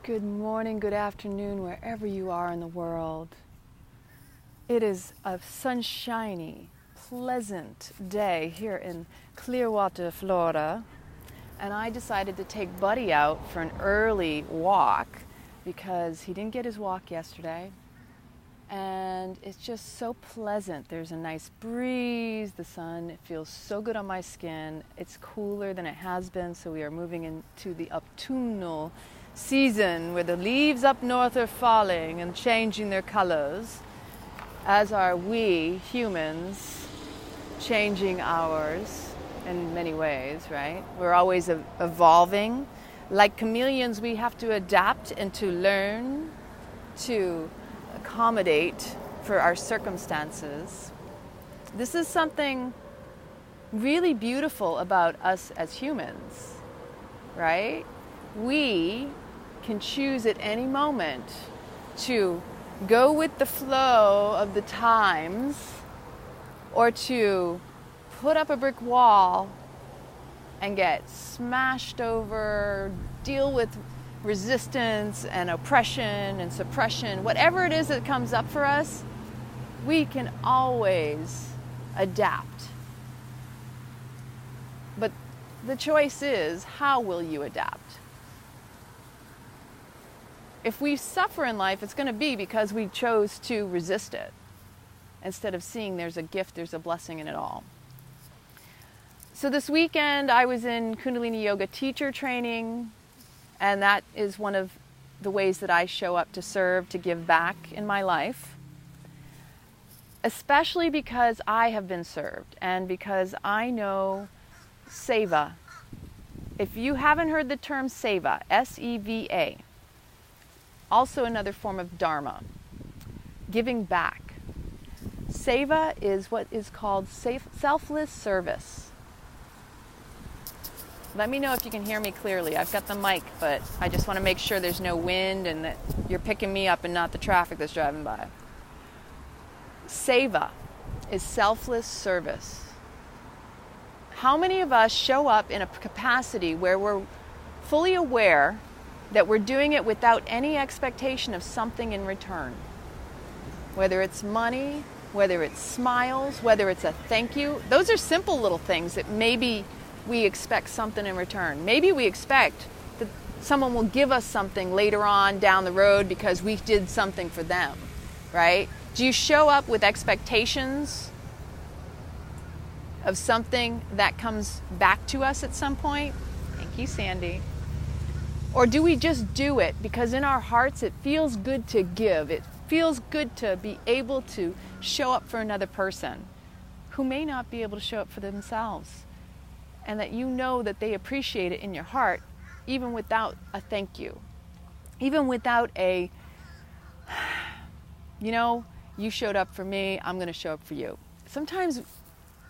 Good morning, good afternoon, wherever you are in the world. It is a sunshiny, pleasant day here in Clearwater, Florida, and I decided to take Buddy out for an early walk because he didn't get his walk yesterday, and it's just so pleasant. There's a nice breeze, the sun, it feels so good on my skin. It's cooler than it has been, so we are moving into the autumnal season where the leaves up north are falling and changing their colors, as are we humans changing ours in many ways, right? We're always evolving. Like chameleons, we have to adapt and to learn to accommodate for our circumstances. This is something really beautiful about us as humans, right? We can choose at any moment to go with the flow of the times or to put up a brick wall and get smashed over, deal with resistance and oppression and suppression. Whatever it is that comes up for us, we can always adapt. But the choice is, how will you adapt? If we suffer in life, it's going to be because we chose to resist it instead of seeing there's a gift, there's a blessing in it all. So this weekend I was in Kundalini Yoga teacher training, and that is one of the ways that I show up to serve, to give back in my life, especially because I have been served and because I know seva. If you haven't heard the term seva, S-E-V-A, also another form of dharma, giving back. Seva is what is called selfless service. Let me know if you can hear me clearly. I've got the mic, but I just want to make sure there's no wind and that you're picking me up and not the traffic that's driving by. Seva is selfless service. How many of us show up in a capacity where we're fully aware that we're doing it without any expectation of something in return? Whether it's money, whether it's smiles, whether it's a thank you. Those are simple little things that maybe we expect something in return. Maybe we expect that someone will give us something later on down the road because we did something for them, right? Do you show up with expectations of something that comes back to us at some point? Thank you, Sandy. Or do we just do it because in our hearts it feels good to give? It feels good to be able to show up for another person who may not be able to show up for themselves, and that you know that they appreciate it in your heart, even without a thank you, even without a, you showed up for me, I'm going to show up for you. Sometimes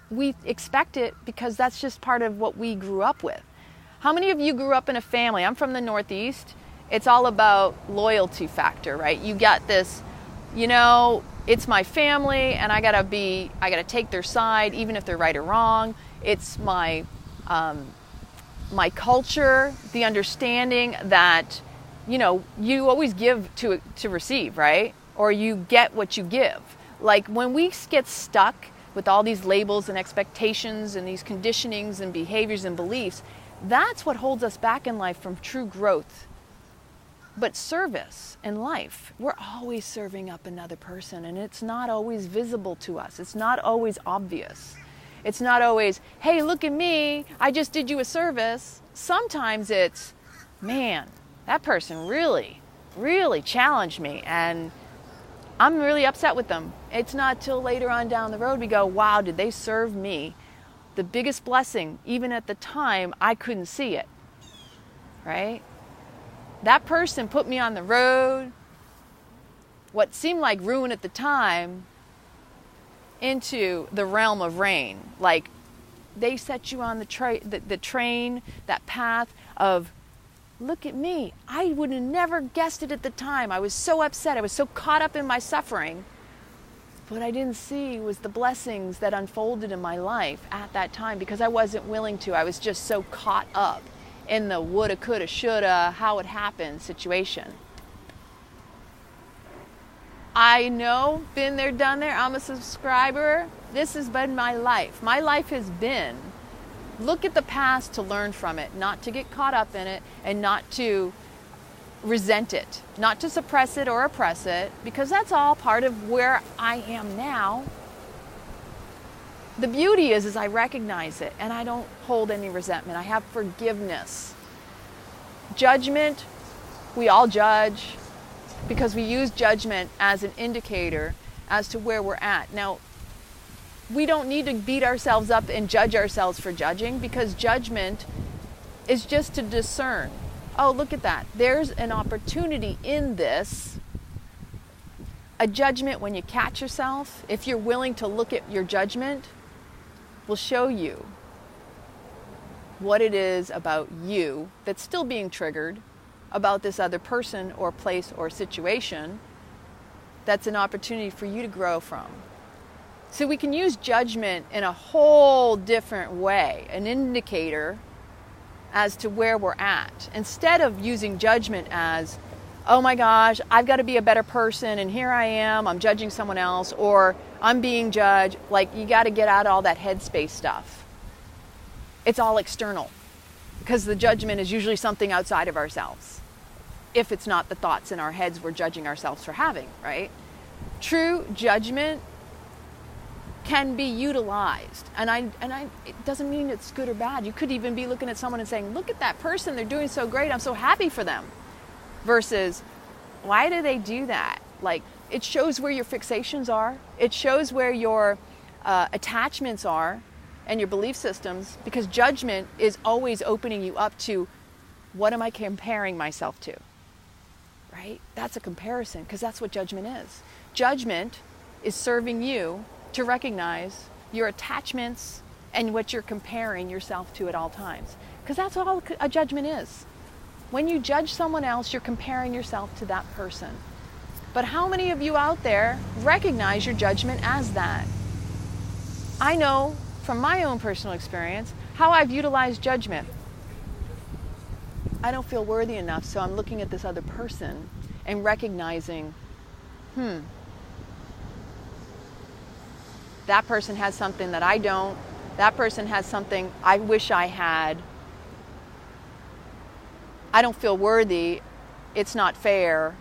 we expect it because that's just part of what we grew up with. How many of you grew up in a family? I'm from the Northeast. It's all about loyalty factor, right? You got this, it's my family and I gotta take their side, even if they're right or wrong. It's my culture, the understanding that, you always give to receive, right? Or you get what you give. Like when we get stuck with all these labels and expectations and these conditionings and behaviors and beliefs, that's what holds us back in life from true growth. But service in life, we're always serving up another person, and it's not always visible to us. It's not always obvious. It's not always, hey, look at me, I just did you a service. Sometimes it's, man, that person really, really challenged me, and I'm really upset with them. It's not till later on down the road we go, wow, did they serve me? The biggest blessing, even at the time, I couldn't see it, right? That person put me on the road, what seemed like ruin at the time, into the realm of rain. Like they set you on the train, that path of, look at me. I would have never guessed it at the time. I was so upset. I was so caught up in my suffering. What I didn't see was the blessings that unfolded in my life at that time because I wasn't willing to. I was just so caught up in the woulda, coulda, shoulda, how it happened situation. I know, been there, done there. I'm a subscriber. This has been my life. My life has been look at the past to learn from it, not to get caught up in it, and not to resent it, not to suppress it or oppress it, because that's all part of where I am now. The beauty is I recognize it and I don't hold any resentment. I have forgiveness. Judgment, we all judge because we use judgment as an indicator as to where we're at. Now, we don't need to beat ourselves up and judge ourselves for judging, because judgment is just to discern. Oh, look at that. There's an opportunity in this. A judgment, when you catch yourself, if you're willing to look at your judgment, will show you what it is about you that's still being triggered about this other person or place or situation that's an opportunity for you to grow from. So we can use judgment in a whole different way, an indicator as to where we're at. Instead of using judgment as, oh my gosh, I've got to be a better person and here I am, I'm judging someone else, or I'm being judged. Like, you got to get out all that headspace stuff. It's all external, because the judgment is usually something outside of ourselves, if it's not the thoughts in our heads we're judging ourselves for having, right? True judgment can be utilized, and it doesn't mean it's good or bad. You could even be looking at someone and saying, look at that person, they're doing so great, I'm so happy for them, versus, why do they do that? Like, it shows where your fixations are, it shows where your attachments are and your belief systems, because judgment is always opening you up to, what am I comparing myself to, right? That's a comparison, because that's what judgment is. Judgment is serving you to recognize your attachments and what you're comparing yourself to at all times. Because that's all a judgment is. When you judge someone else, you're comparing yourself to that person. But how many of you out there recognize your judgment as that? I know from my own personal experience how I've utilized judgment. I don't feel worthy enough, so I'm looking at this other person and recognizing, that person has something that I don't. That person has something I wish I had. I don't feel worthy. It's not fair.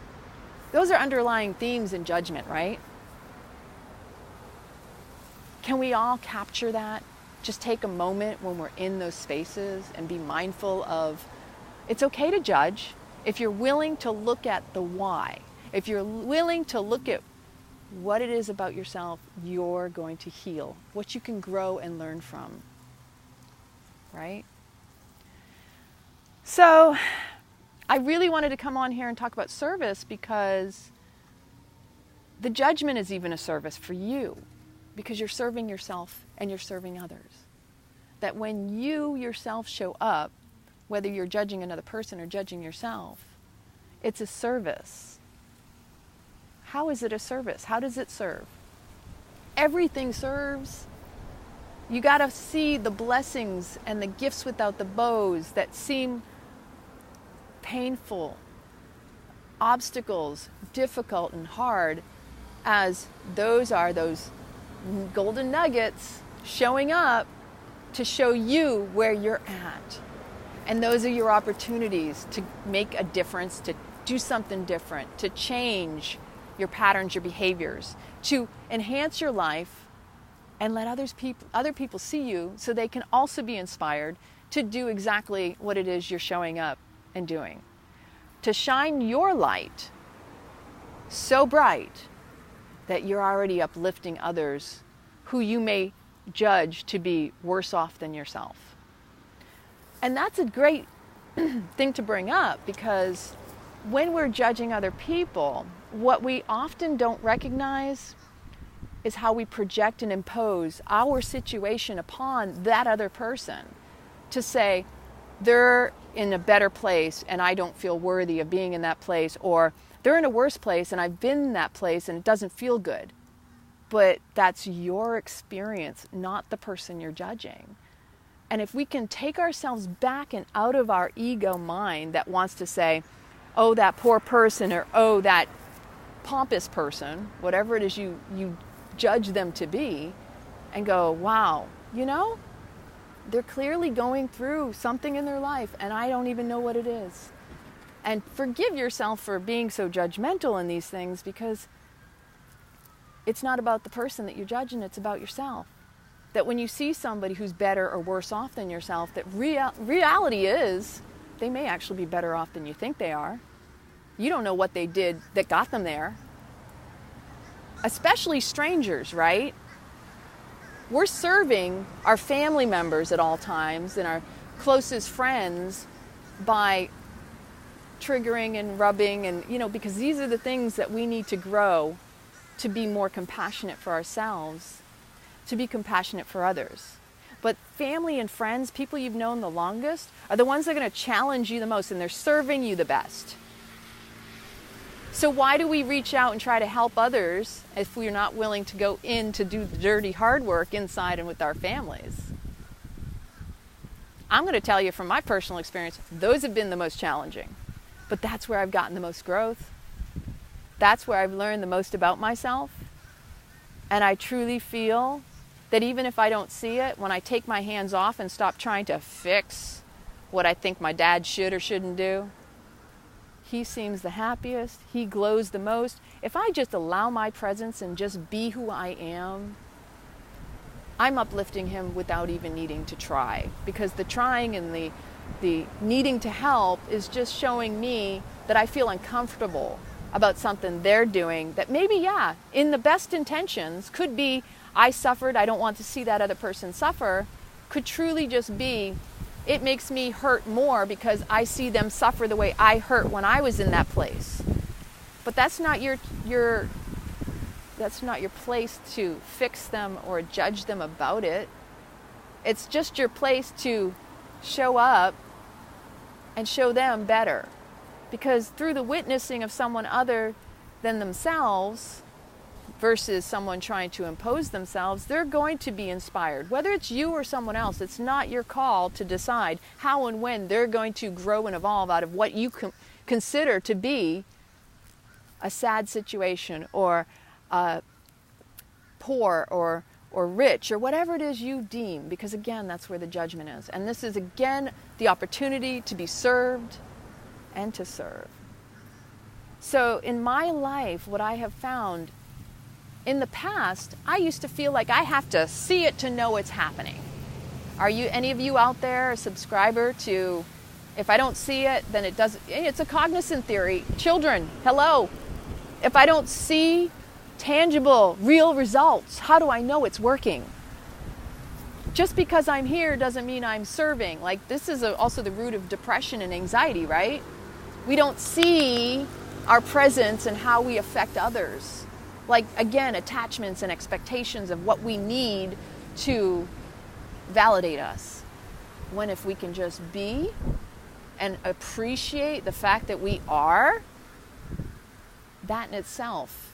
Those are underlying themes in judgment, right? Can we all capture that? Just take a moment when we're in those spaces and be mindful of, it's okay to judge if you're willing to look at the why. If you're willing to look at what it is about yourself you're going to heal, what you can grow and learn from, right? So I really wanted to come on here and talk about service, because the judgment is even a service for you, because you're serving yourself and you're serving others. That when you yourself show up, whether you're judging another person or judging yourself, it's a service. How is it a service? How does it serve? Everything serves. You got to see the blessings and the gifts without the bows that seem painful, obstacles, difficult and hard, as those are those golden nuggets showing up to show you where you're at. And those are your opportunities to make a difference, to do something different, to change your patterns, your behaviors, to enhance your life and let other people see you, so they can also be inspired to do exactly what it is you're showing up and doing. To shine your light so bright that you're already uplifting others who you may judge to be worse off than yourself. And that's a great thing to bring up, because when we're judging other people, what we often don't recognize is how we project and impose our situation upon that other person, to say they're in a better place and I don't feel worthy of being in that place, or they're in a worse place and I've been in that place and it doesn't feel good. But that's your experience, not the person you're judging. And if we can take ourselves back and out of our ego mind that wants to say, oh, that poor person, or oh, that pompous person, whatever it is you judge them to be, and go, wow, you know, they're clearly going through something in their life and I don't even know what it is. And forgive yourself for being so judgmental in these things, because it's not about the person that you're judging, it's about yourself. That when you see somebody who's better or worse off than yourself, that reality is they may actually be better off than you think they are. You don't know what they did that got them there. Especially strangers, right? We're serving our family members at all times and our closest friends by triggering and rubbing, and, you know, because these are the things that we need to grow to be more compassionate for ourselves, to be compassionate for others. But family and friends, people you've known the longest, are the ones that are going to challenge you the most, and they're serving you the best. So why do we reach out and try to help others if we're not willing to go in to do the dirty hard work inside and with our families? I'm going to tell you from my personal experience, those have been the most challenging. But that's where I've gotten the most growth. That's where I've learned the most about myself. And I truly feel that even if I don't see it, when I take my hands off and stop trying to fix what I think my dad should or shouldn't do, he seems the happiest, he glows the most. If I just allow my presence and just be who I am, I'm uplifting him without even needing to try. Because the trying and the needing to help is just showing me that I feel uncomfortable about something they're doing that maybe, yeah, in the best intentions could be, I suffered, I don't want to see that other person suffer, could truly just be, it makes me hurt more because I see them suffer the way I hurt when I was in that place. But that's not that's not your place to fix them or judge them about it. It's just your place to show up and show them better. Because through the witnessing of someone other than themselves versus someone trying to impose themselves, they're going to be inspired. Whether it's you or someone else, it's not your call to decide how and when they're going to grow and evolve out of what you consider to be a sad situation or poor or rich or whatever it is you deem, because again, that's where the judgment is. And this is again the opportunity to be served and to serve. So in my life, what I have found, in the past, I used to feel like I have to see it to know it's happening. Are you, any of you out there, a subscriber to, if I don't see it, then it doesn't, it's a cognizant theory. Children, hello. If I don't see tangible, real results, how do I know it's working? Just because I'm here doesn't mean I'm serving. Like, this is also the root of depression and anxiety, right? We don't see our presence and how we affect others. Like, again, attachments and expectations of what we need to validate us. When if we can just be and appreciate the fact that we are, that in itself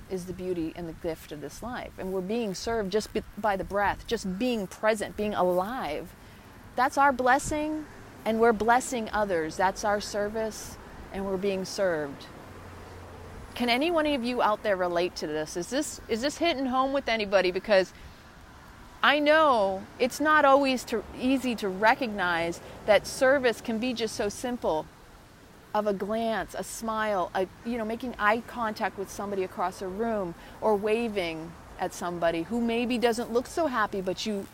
is the beauty and the gift of this life. And we're being served just by the breath, just being present, being alive. That's our blessing, and we're blessing others. That's our service, and we're being served. Can any one of you out there relate to this? Is this hitting home with anybody? Because I know it's not always easy to recognize that service can be just so simple. Of a glance, a smile, making eye contact with somebody across a room, or waving at somebody who maybe doesn't look so happy, but you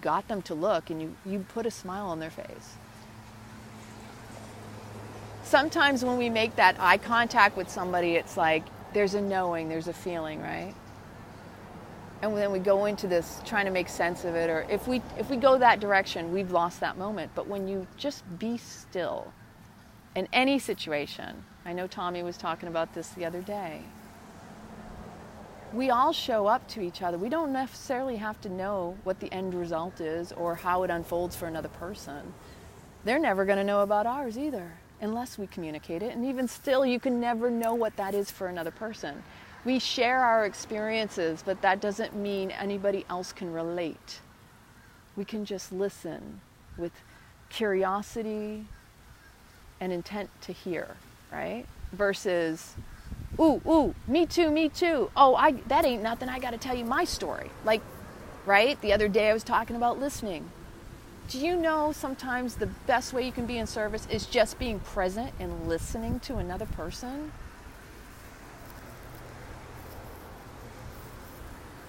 got them to look and you put a smile on their face. Sometimes when we make that eye contact with somebody, it's like there's a knowing, there's a feeling, right? And then we go into this trying to make sense of it, or if we go that direction, we've lost that moment. But when you just be still, in any situation, I know Tommy was talking about this the other day, we all show up to each other. We don't necessarily have to know what the end result is or how it unfolds for another person. They're never going to know about ours either, unless we communicate it. And even still, you can never know what that is for another person. We share our experiences, but that doesn't mean anybody else can relate. we can just listen with curiosity and intent to hear, right? Versus, ooh, me too. Oh, that ain't nothing. I got to tell you my story. Like, right? The other day I was talking about listening. Do you know sometimes the best way you can be in service is just being present and listening to another person?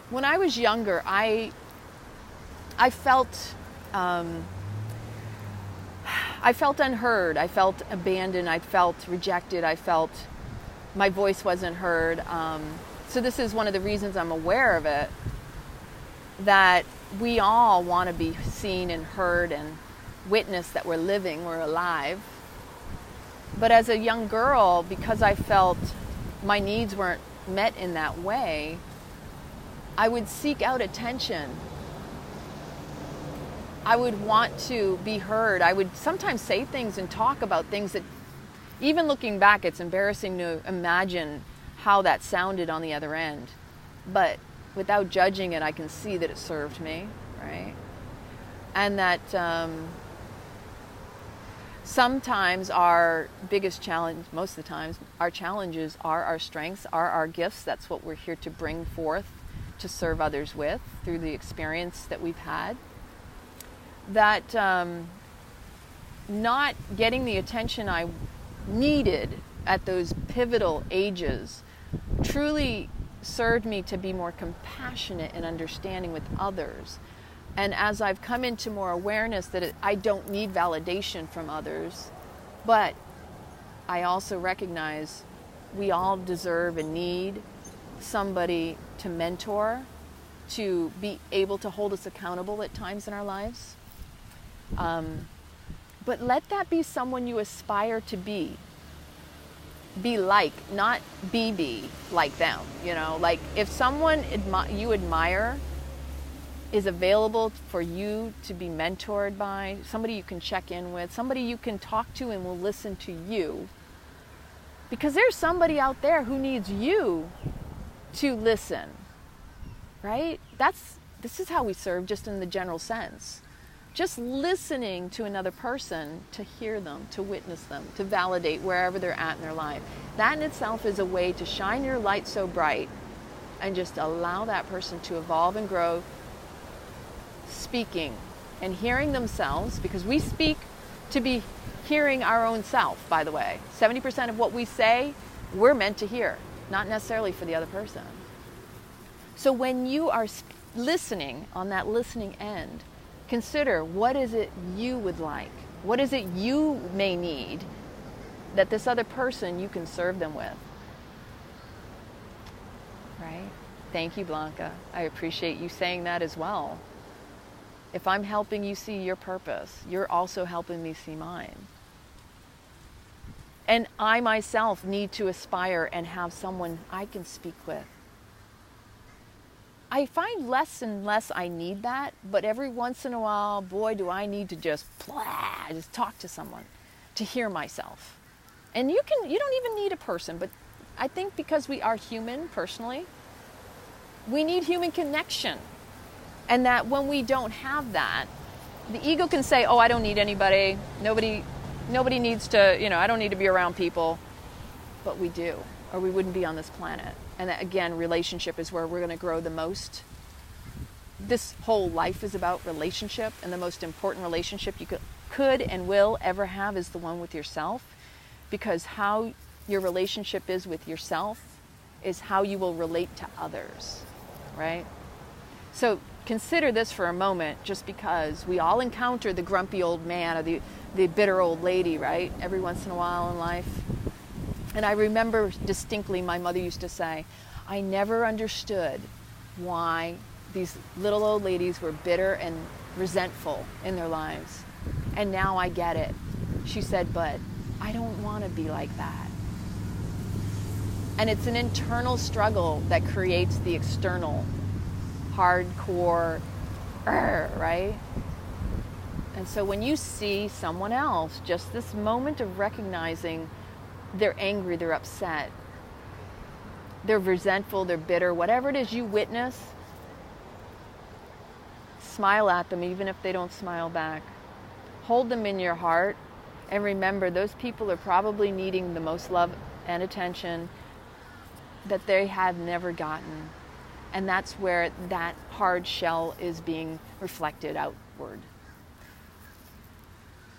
When I was younger, I felt unheard. I felt abandoned. I felt rejected. I felt my voice wasn't heard. So this is one of the reasons I'm aware of it, that we all want to be seen and heard and witness that we're living, we're alive. But as a young girl, because I felt my needs weren't met in that way, I would seek out attention. I would want to be heard. I would sometimes say things and talk about things that, even looking back, it's embarrassing to imagine how that sounded on the other end. But without judging it, I can see that it served me, right? And that sometimes our biggest challenge, most of the times, our challenges are our strengths, are our gifts. That's what we're here to bring forth, to serve others with through the experience that we've had. That not getting the attention I needed at those pivotal ages truly served me to be more compassionate and understanding with others. And as I've come into more awareness that I don't need validation from others, but I also recognize we all deserve and need somebody to mentor, to be able to hold us accountable at times in our lives. But let that be someone you aspire to be. Be like, not be like them, you know? Like, if someone you admire is available for you to be mentored by, somebody you can check in with, somebody you can talk to and will listen to you, because there's somebody out there who needs you to listen, right? This is how we serve, just in the general sense. Just listening to another person, to hear them, to witness them, to validate wherever they're at in their life. That in itself is a way to shine your light so bright and just allow that person to evolve and grow, speaking and hearing themselves, because we speak to be hearing our own self, by the way. 70% of what we say, we're meant to hear, not necessarily for the other person. So when you are listening, on that listening end, consider, what is it you would like? What is it you may need that this other person, you can serve them with? Right? Thank you, Blanca. I appreciate you saying that as well. If I'm helping you see your purpose, you're also helping me see mine. And I myself need to aspire and have someone I can speak with. I find less and less I need that, but every once in a while, boy, do I need to just talk to someone to hear myself. And you don't even need a person, but I think because we are human personally, we need human connection. And that when we don't have that, the ego can say, oh, I don't need anybody. Nobody needs to, I don't need to be around people. But we do, or we wouldn't be on this planet. And that, again, relationship is where we're going to grow the most. This whole life is about relationship, and the most important relationship you could and will ever have is the one with yourself, because how your relationship is with yourself is how you will relate to others, right? So consider this for a moment, just because we all encounter the grumpy old man or the bitter old lady, right? Every once in a while in life. And I remember distinctly my mother used to say, I never understood why these little old ladies were bitter and resentful in their lives. And now I get it. She said, but I don't want to be like that. And it's an internal struggle that creates the external hardcore, right? And so when you see someone else, just this moment of recognizing they're angry, they're upset, they're resentful, they're bitter, whatever it is you witness, Smile at them even if they don't smile back. Hold them in your heart, and remember, those people are probably needing the most love and attention that they have never gotten. And that's where that hard shell is being reflected outward.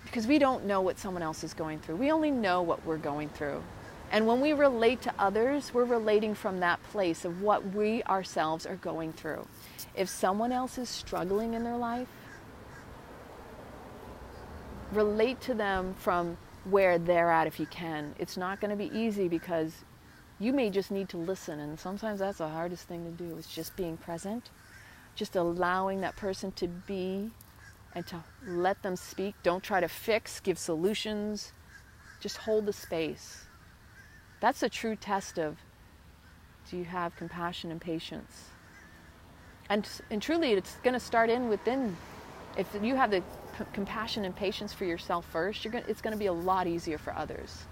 Because we don't know what someone else is going through. We only know what we're going through. And when we relate to others, we're relating from that place of what we ourselves are going through. If someone else is struggling in their life, relate to them from where they're at if you can. It's not going to be easy because you may just need to listen, and sometimes that's the hardest thing to do, is just being present, just allowing that person to be and to let them speak. Don't try to fix, give solutions. Just hold the space. That's a true test of, do you have compassion and patience? And truly, it's going to start within. If you have the compassion and patience for yourself first, it's going to be a lot easier for others.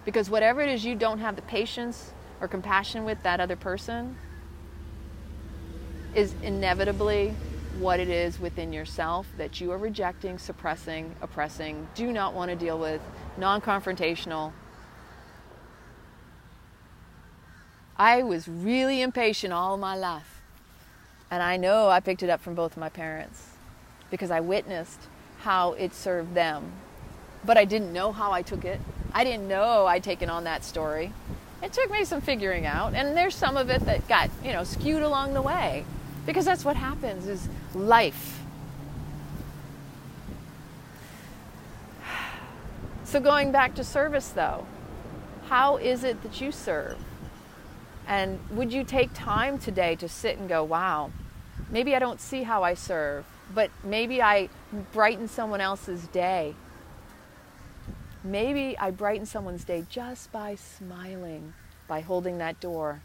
Because whatever it is you don't have the patience or compassion with that other person is inevitably what it is within yourself that you are rejecting, suppressing, oppressing, do not want to deal with, non-confrontational. I was really impatient all my life. And I know I picked it up from both of my parents because I witnessed how it served them. But I didn't know how I took it. I didn't know I'd taken on that story. It took me some figuring out. And there's some of it that got, skewed along the way. Because that's what happens, is life. So going back to service though, how is it that you serve? And would you take time today to sit and go, wow, maybe I don't see how I serve, but maybe I brighten someone else's day. Maybe I brighten someone's day just by smiling, by holding that door,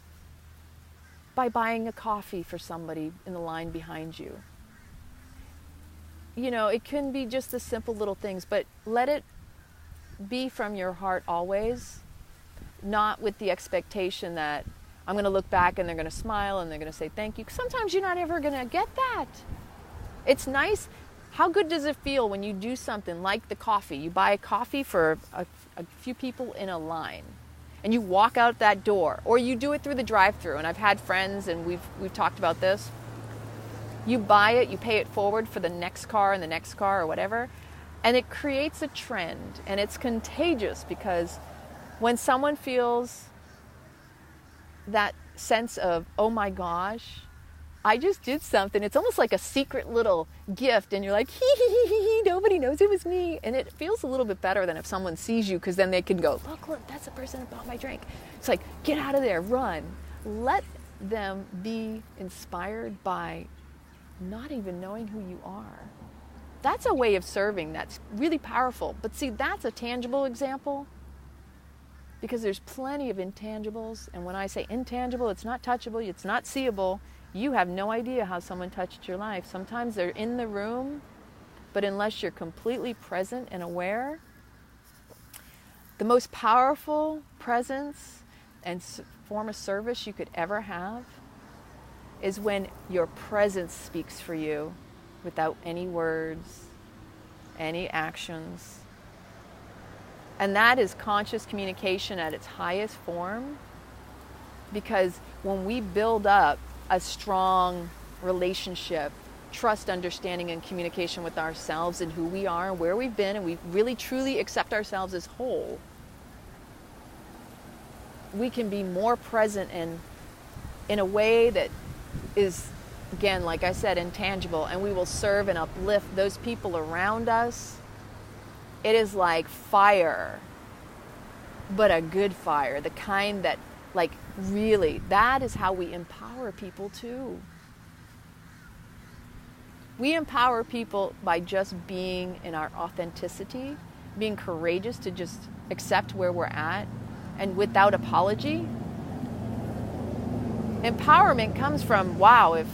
by buying a coffee for somebody in the line behind you. It can be just the simple little things, but let it be from your heart always, not with the expectation that I'm going to look back and they're going to smile and they're going to say thank you. Sometimes you're not ever going to get that. It's nice. How good does it feel when you do something like the coffee? You buy a coffee for a few people in a line and you walk out that door, or you do it through the drive-thru. And I've had friends and we've talked about this. You buy it, you pay it forward for the next car and the next car or whatever. And it creates a trend, and it's contagious because when someone feels that sense of, oh my gosh, I just did something. It's almost like a secret little gift, and you're like, hee hee hee hee hee, nobody knows it was me. And it feels a little bit better than if someone sees you, because then they can go, look, that's the person that bought my drink. It's like, get out of there, run. Let them be inspired by not even knowing who you are. That's a way of serving that's really powerful. But see, that's a tangible example. Because there's plenty of intangibles. And when I say intangible, it's not touchable, it's not seeable. You have no idea how someone touched your life. Sometimes they're in the room, but unless you're completely present and aware, the most powerful presence and form of service you could ever have is when your presence speaks for you without any words, any actions. And that is conscious communication at its highest form, because when we build up a strong relationship, trust, understanding, and communication with ourselves and who we are and where we've been, and we really truly accept ourselves as whole, we can be more present and in a way that is, again, like I said, intangible, and we will serve and uplift those people around us. It is like fire, but a good fire, the kind that, like, really, that is how we empower people too. We empower people by just being in our authenticity, being courageous to just accept where we're at, and without apology. Empowerment comes from, wow, if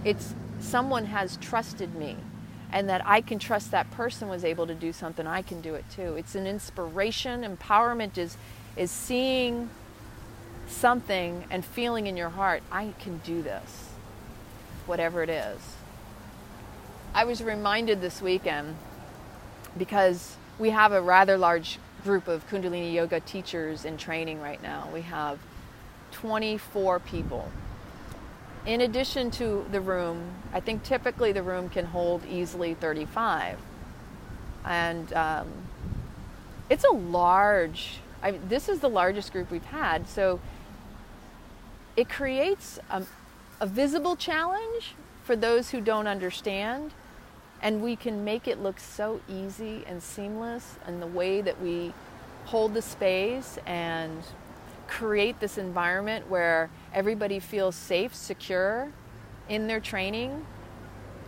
it's someone has trusted me, and that I can trust that person was able to do something, I can do it too. It's an inspiration. Empowerment is seeing something and feeling in your heart, I can do this, whatever it is. I was reminded this weekend, because we have a rather large group of Kundalini Yoga teachers in training right now. We have 24 people. In addition to the room, I think typically the room can hold easily 35. And it's a large, this is the largest group we've had. So it creates a visible challenge for those who don't understand. And we can make it look so easy and seamless in the way that we hold the space and create this environment where everybody feels safe, secure in their training,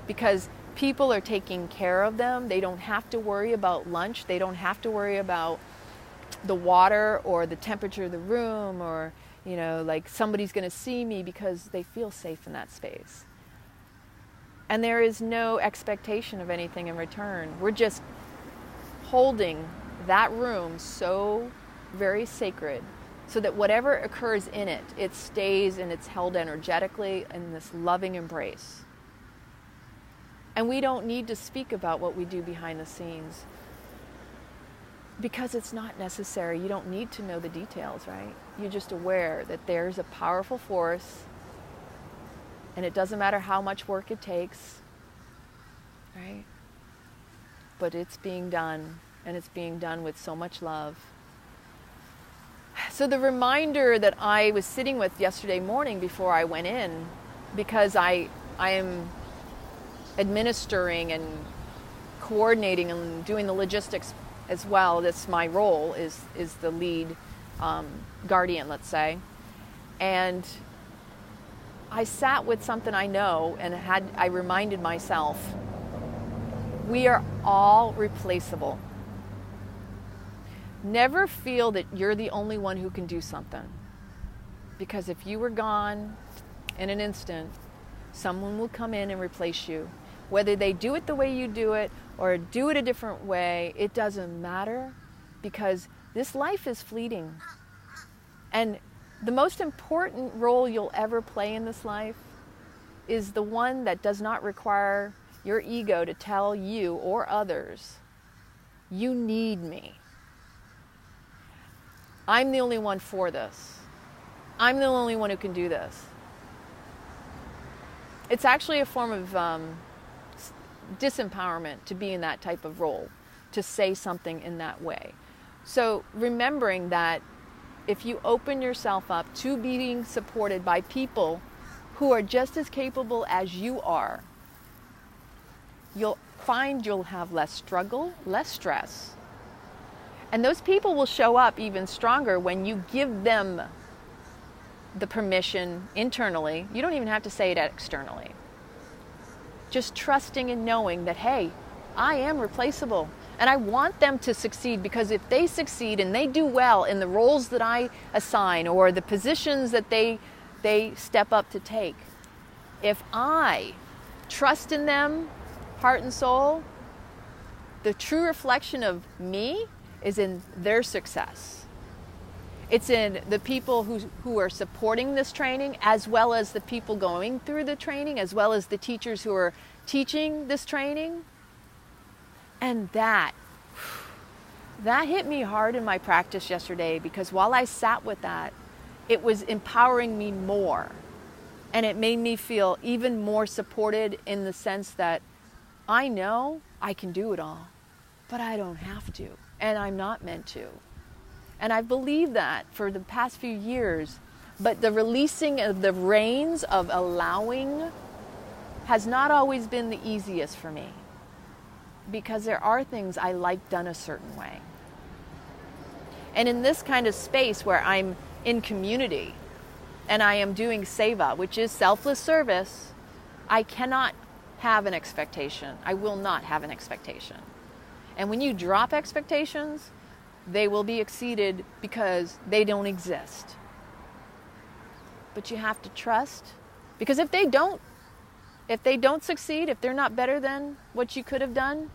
because people are taking care of them. They don't have to worry about lunch. They don't have to worry about the water or the temperature of the room, or, you know, like somebody's going to see me, because they feel safe in that space. And there is no expectation of anything in return. We're just holding that room so very sacred, so that whatever occurs in it, it stays and it's held energetically in this loving embrace. And we don't need to speak about what we do behind the scenes, because it's not necessary. You don't need to know the details, right? You're just aware that there's a powerful force, and it doesn't matter how much work it takes, right? But it's being done, and it's being done with so much love. So the reminder that I was sitting with yesterday morning before I went in, because I am administering and coordinating and doing the logistics as well. That's my role, is the lead guardian, let's say. And I sat with something I know, and I reminded myself, we are all replaceable. Never feel that you're the only one who can do something. Because if you were gone in an instant, someone will come in and replace you. Whether they do it the way you do it or do it a different way, it doesn't matter, because this life is fleeting. And the most important role you'll ever play in this life is the one that does not require your ego to tell you or others, you need me. I'm the only one for this. I'm the only one who can do this. It's actually a form of disempowerment to be in that type of role, to say something in that way. So remembering that if you open yourself up to being supported by people who are just as capable as you are, you'll find you'll have less struggle, less stress. And those people will show up even stronger when you give them the permission internally. You don't even have to say it externally. Just trusting and knowing that, hey, I am replaceable. And I want them to succeed, because if they succeed and they do well in the roles that I assign or the positions that they step up to take, if I trust in them, heart and soul, the true reflection of me is in their success. It's in the people who are supporting this training, as well as the people going through the training, as well as the teachers who are teaching this training. And that hit me hard in my practice yesterday, because while I sat with that, it was empowering me more. And it made me feel even more supported, in the sense that I know I can do it all, but I don't have to, and I'm not meant to. And I've believed that for the past few years, but the releasing of the reins of allowing has not always been the easiest for me, because there are things I like done a certain way. And in this kind of space where I'm in community and I am doing seva, which is selfless service, I cannot have an expectation. I will not have an expectation. And when you drop expectations, they will be exceeded, because they don't exist. But you have to trust, because if they don't succeed, if they're not better than what you could have done,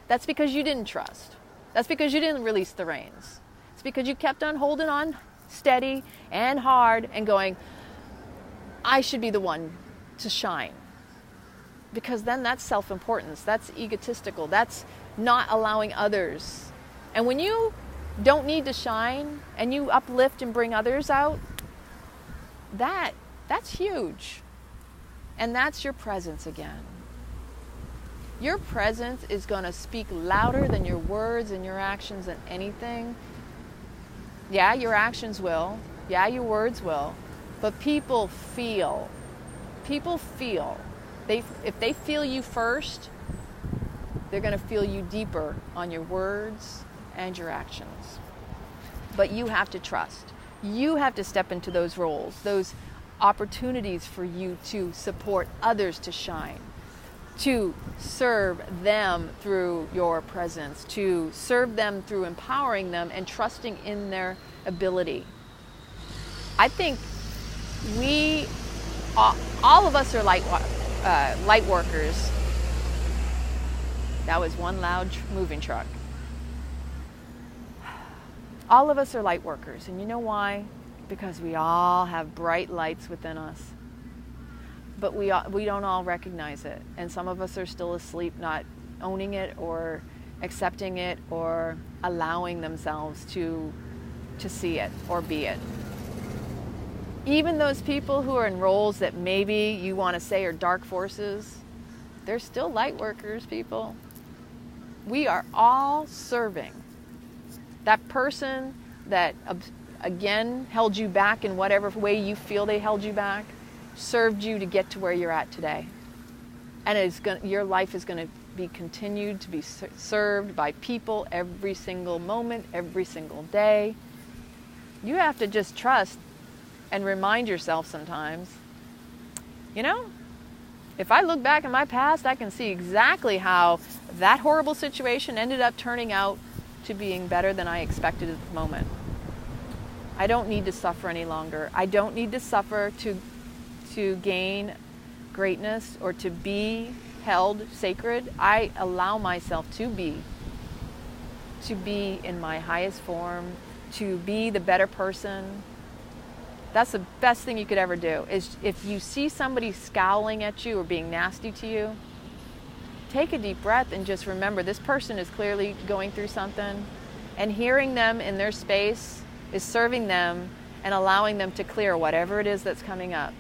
that's because you didn't trust. That's because you didn't release the reins. It's because you kept on holding on steady and hard and going, I should be the one to shine. because then that's self-importance. That's egotistical. That's not allowing others. And when you don't need to shine and you uplift and bring others out, that's huge. And that's your presence again. Your presence is going to speak louder than your words and your actions and anything. Yeah, your actions will. Yeah, your words will. But people feel. People feel. If they feel you first, they're going to feel you deeper on your words and your actions. But you have to trust. You have to step into those roles, those opportunities for you to support others to shine, to serve them through your presence, to serve them through empowering them and trusting in their ability. I think all of us are light workers. That was one loud moving truck. All of us are light workers, and you know why? Because we all have bright lights within us. But we don't all recognize it. And some of us are still asleep, not owning it or accepting it or allowing themselves to see it or be it. Even those people who are in roles that maybe you want to say are dark forces, they're still light workers, people. We are all serving. That person that, again, held you back in whatever way you feel they held you back, served you to get to where you're at today. And your life is going to be continued to be served by people every single moment, every single day. You have to just trust and remind yourself sometimes, you know, if I look back in my past, I can see exactly how that horrible situation ended up turning out to being better than I expected at the moment. I don't need to suffer any longer. I don't need to suffer to gain greatness or to be held sacred. I allow myself to be in my highest form, to be the better person. That's the best thing you could ever do, is if you see somebody scowling at you or being nasty to you, take a deep breath and just remember this person is clearly going through something, and hearing them in their space is serving them and allowing them to clear whatever it is that's coming up.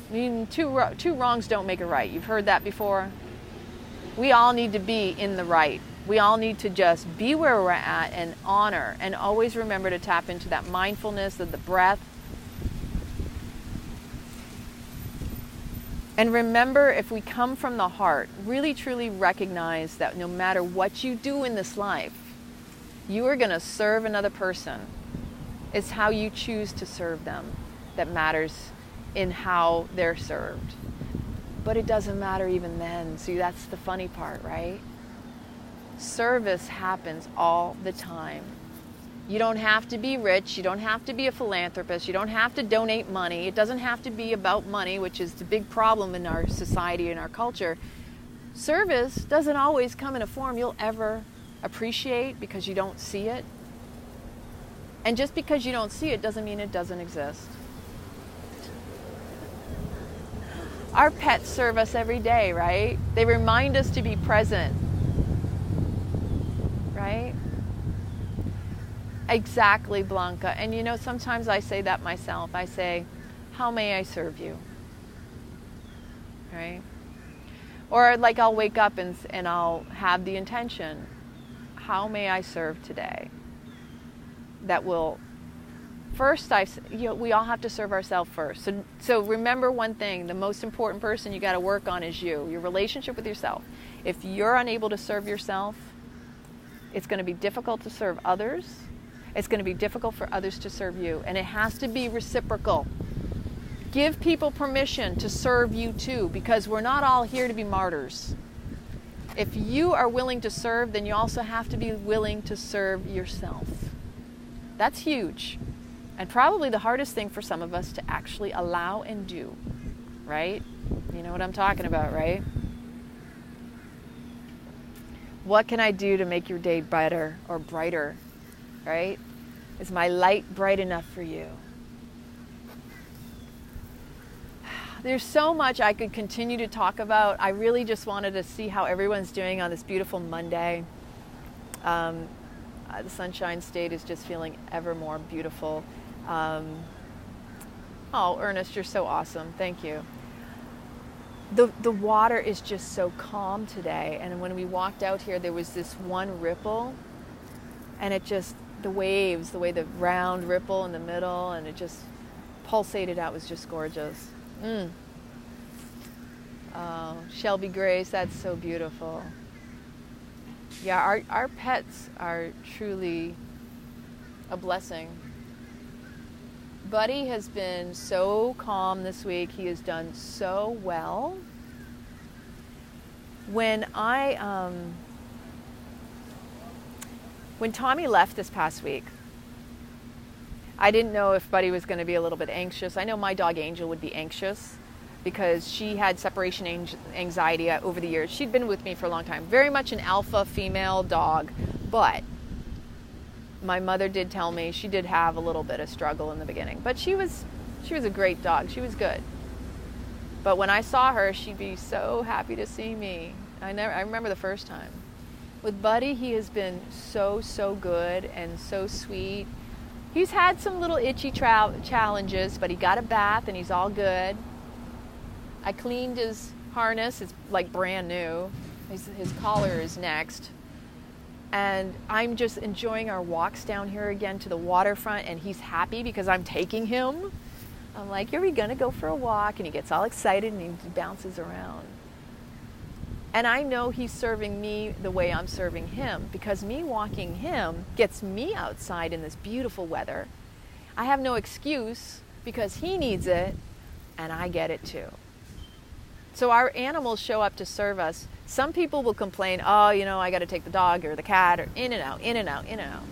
I mean, two wrongs don't make a right. You've heard that before. We all need to be in the right. We all need to just be where we're at and honor, and always remember to tap into that mindfulness of the breath. And remember, if we come from the heart, really truly recognize that no matter what you do in this life, you are going to serve another person. It's how you choose to serve them that matters in how they're served. But it doesn't matter even then. See, that's the funny part, right? Service happens all the time. You don't have to be rich. You don't have to be a philanthropist. You don't have to donate money. It doesn't have to be about money, which is the big problem in our society and our culture. Service doesn't always come in a form you'll ever appreciate because you don't see it. And just because you don't see it doesn't mean it doesn't exist. Our pets serve us every day, right? They remind us to be present, right? Exactly, Blanca. And you know, sometimes I say that myself. I say, how may I serve you? Right? Or like I'll wake up and I'll have the intention, how may I serve today? That will, first, we all have to serve ourselves first. So remember one thing, the most important person you got to work on is you, your relationship with yourself. If you're unable to serve yourself, it's going to be difficult to serve others. It's going to be difficult for others to serve you. And it has to be reciprocal. Give people permission to serve you too, because we're not all here to be martyrs. If you are willing to serve, then you also have to be willing to serve yourself. That's huge. And probably the hardest thing for some of us to actually allow and do, right? You know what I'm talking about, right? What can I do to make your day better or brighter, right? Is my light bright enough for you? There's so much I could continue to talk about. I really just wanted to see how everyone's doing on this beautiful Monday. The Sunshine State is just feeling ever more beautiful. Oh, Ernest, you're so awesome. Thank you. The water is just so calm today. And when we walked out here, there was this one ripple. And it just, the waves, the way the round ripple in the middle, and it just pulsated out, was just gorgeous. Oh, Shelby Grace, that's so beautiful. Yeah, our pets are truly a blessing. Buddy has been so calm this week. He has done so well. When Tommy left this past week, I didn't know if Buddy was going to be a little bit anxious. I know my dog Angel would be anxious because she had separation anxiety over the years. She'd been with me for a long time. Very much an alpha female dog, but my mother did tell me she did have a little bit of struggle in the beginning. But she was a great dog. She was good. But when I saw her, she'd be so happy to see me. I remember the first time. With Buddy, he has been so good and so sweet. He's had some little itchy challenges, but he got a bath and he's all good. I cleaned his harness. It's like brand new. His collar is next. And I'm just enjoying our walks down here again to the waterfront, and he's happy because I'm taking him. I'm like, are we going to go for a walk? And he gets all excited and he bounces around. And I know he's serving me the way I'm serving him, because me walking him gets me outside in this beautiful weather. I have no excuse because he needs it and I get it too. So our animals show up to serve us. Some people will complain, oh, I got to take the dog or the cat, or in and out, in and out, in and out.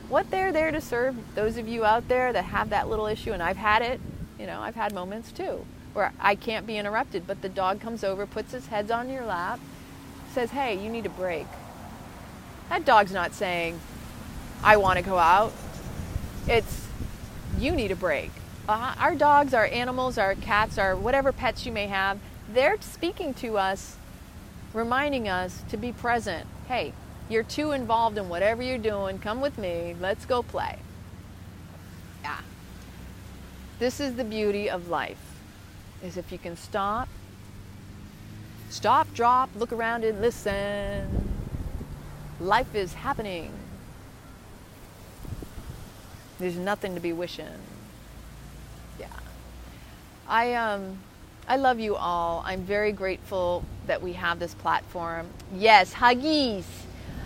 What they're there to serve, those of you out there that have that little issue, and I've had it, I've had moments too, where I can't be interrupted, but the dog comes over, puts his head on your lap, says, hey, you need a break. That dog's not saying, I want to go out. It's, you need a break. Our dogs, our animals, our cats, our whatever pets you may have, they're speaking to us, reminding us to be present. Hey, you're too involved in whatever you're doing. Come with me. Let's go play. Yeah. This is the beauty of life, is if you can stop, drop, look around and listen. Life is happening. There's nothing to be wishing. Yeah. I love you all. I'm very grateful that we have this platform. Yes, huggies.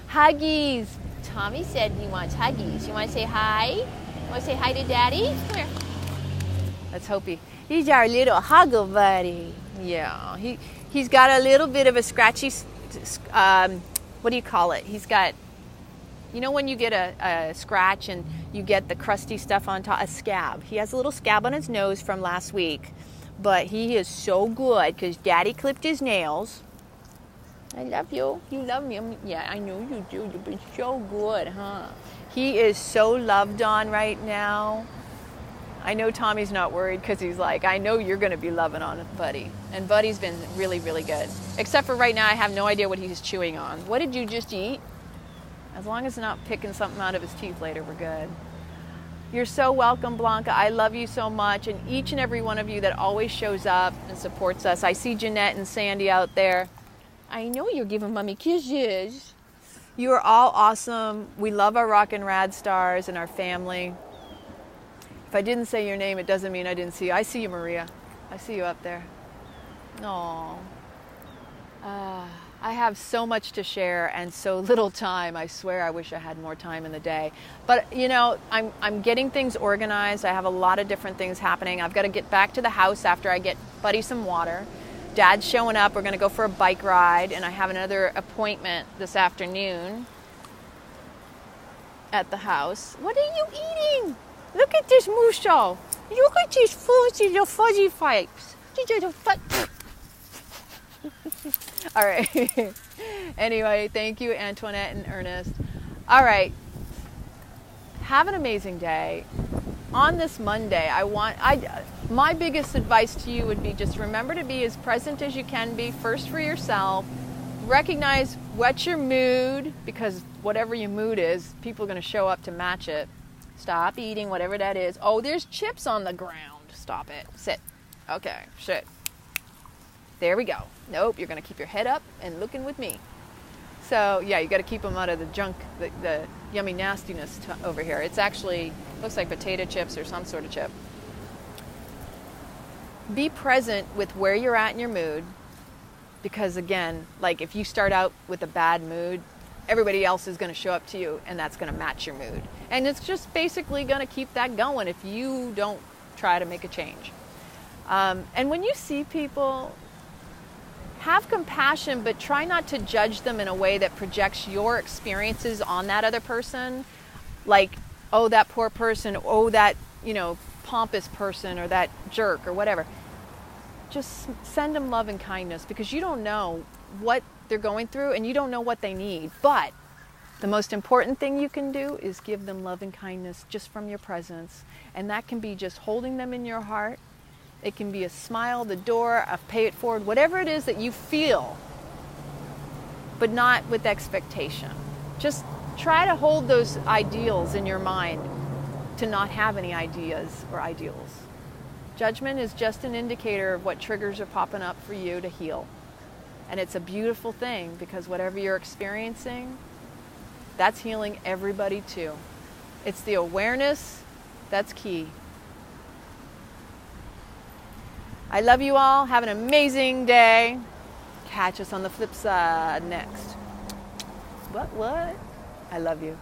Huggies. Tommy said he wants huggies. You want to say hi? You want to say hi to Daddy? Come here. Let's hope he's our little huggle buddy. Yeah, he's got a little bit of a scratchy, what do you call it? He's got, when you get a scratch and you get the crusty stuff on top, a scab. He has a little scab on his nose from last week. But he is so good because Daddy clipped his nails. I love you. You love me. Yeah, I know you do. You've been so good, huh? He is so loved on right now. I know Tommy's not worried because he's like, I know you're going to be loving on Buddy. And Buddy's been really, really good. Except for right now, I have no idea what he's chewing on. What did you just eat? As long as it's not picking something out of his teeth later, we're good. You're so welcome, Blanca. I love you so much. And each and every one of you that always shows up and supports us. I see Jeanette and Sandy out there. I know you're giving Mommy kisses. You are all awesome. We love our Rock and Rad stars and our family. If I didn't say your name, it doesn't mean I didn't see you. I see you, Maria. I see you up there. Aww. I have so much to share and so little time. I swear I wish I had more time in the day. But, I'm getting things organized. I have a lot of different things happening. I've got to get back to the house after I get Buddy some water. Dad's showing up. We're going to go for a bike ride. And I have another appointment this afternoon at the house. What are you eating? Look at this musho. Look at these little fuzzy pipes. All right. Anyway, thank you, Antoinette and Ernest. All right. Have an amazing day. On this Monday, my biggest advice to you would be just remember to be as present as you can be, first for yourself. Recognize what's your mood, because whatever your mood is, people are going to show up to match it. Stop eating, whatever that is. Oh, there's chips on the ground. Stop it. Sit. Okay, sit. There we go. Nope, you're going to keep your head up and looking with me. So, yeah, you got to keep them out of the junk, the yummy nastiness over here. It's actually, looks like potato chips or some sort of chip. Be present with where you're at in your mood. Because again, like if you start out with a bad mood, everybody else is going to show up to you and that's going to match your mood. And it's just basically going to keep that going if you don't try to make a change. And when you see people, have compassion, but try not to judge them in a way that projects your experiences on that other person. Like, oh, that poor person, oh, that, pompous person or that jerk or whatever. Just send them love and kindness, because you don't know what they're going through and you don't know what they need. But the most important thing you can do is give them love and kindness just from your presence. And that can be just holding them in your heart. It can be a smile, the door, a pay it forward, whatever it is that you feel, but not with expectation. Just try to hold those ideals in your mind to not have any ideas or ideals. Judgment is just an indicator of what triggers are popping up for you to heal. And it's a beautiful thing, because whatever you're experiencing, that's healing everybody too. It's the awareness that's key. I love you all. Have an amazing day. Catch us on the flip side next. What? I love you.